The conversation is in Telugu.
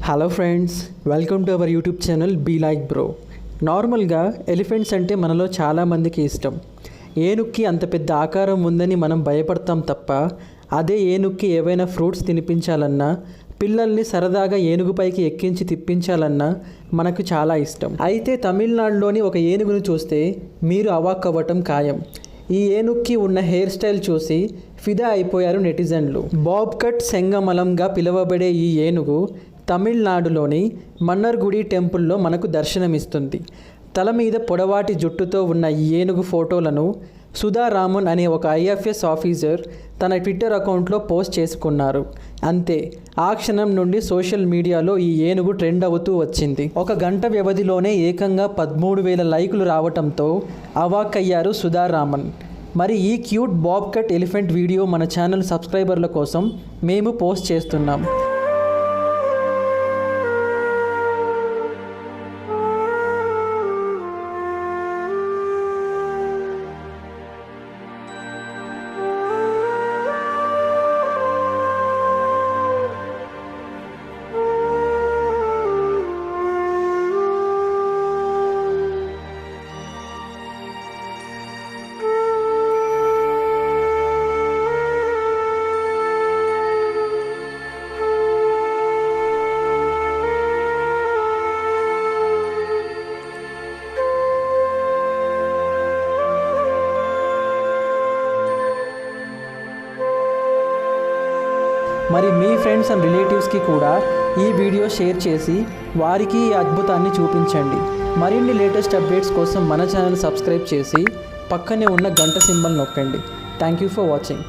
Hello friends, welcome to our YouTube channel be like bro. నార్మల్గా ఎలిఫెంట్స్ అంటే మనలో చాలామందికి ఇష్టం. ఏనుగుకి అంత పెద్ద ఆకారం ఉందని మనం భయపడతాం తప్ప, అదే ఏనుగుకి ఏవైనా ఫ్రూట్స్ తినిపించాలన్నా, పిల్లల్ని సరదాగా ఏనుగుపైకి ఎక్కించి తిప్పించాలన్నా మనకు చాలా ఇష్టం. అయితే తమిళనాడులోని ఒక ఏనుగును చూస్తే మీరు అవాక్కవ్వటం ఖాయం. ఈ ఏనుగుకి ఉన్న హెయిర్ స్టైల్ చూసి ఫిదా అయిపోయారు నెటిజన్లు. బాబ్ కట్ సెంగమలంగా పిలువబడే ఈ ఏనుగు తమిళనాడులోని మన్నర్గుడి టెంపుల్లో మనకు దర్శనమిస్తుంది. తల మీద పొడవాటి జుట్టుతో ఉన్న ఈ ఏనుగు ఫోటోలను సుధా రామన్ అనే ఒక ఐఎఫ్ఎస్ ఆఫీసర్ తన ట్విట్టర్ అకౌంట్లో పోస్ట్ చేసుకున్నారు. అంతే, ఆ క్షణం నుండి సోషల్ మీడియాలో ఈ ఏనుగు ట్రెండ్ అవుతూ వచ్చింది. ఒక గంట వ్యవధిలోనే ఏకంగా 13,000 లైకులు రావడంతో అవాక్కయ్యారు సుధా రామన్. మరి ఈ cute Bob cut elephant video మన ఛానల్ సబ్స్క్రైబర్ల కోసం మేము పోస్ట్ చేస్తున్నాం. మరి మీ ఫ్రెండ్స్ అండ్ రిలేటివ్స్కి కూడా ఈ వీడియో షేర్ చేసి వారికి ఈ అద్భుతాన్ని చూపించండి. మరిన్ని లేటెస్ట్ అప్డేట్స్ కోసం మన ఛానల్ సబ్స్క్రైబ్ చేసి పక్కనే ఉన్న గంట సింబల్ నొక్కండి. Thank you for watching.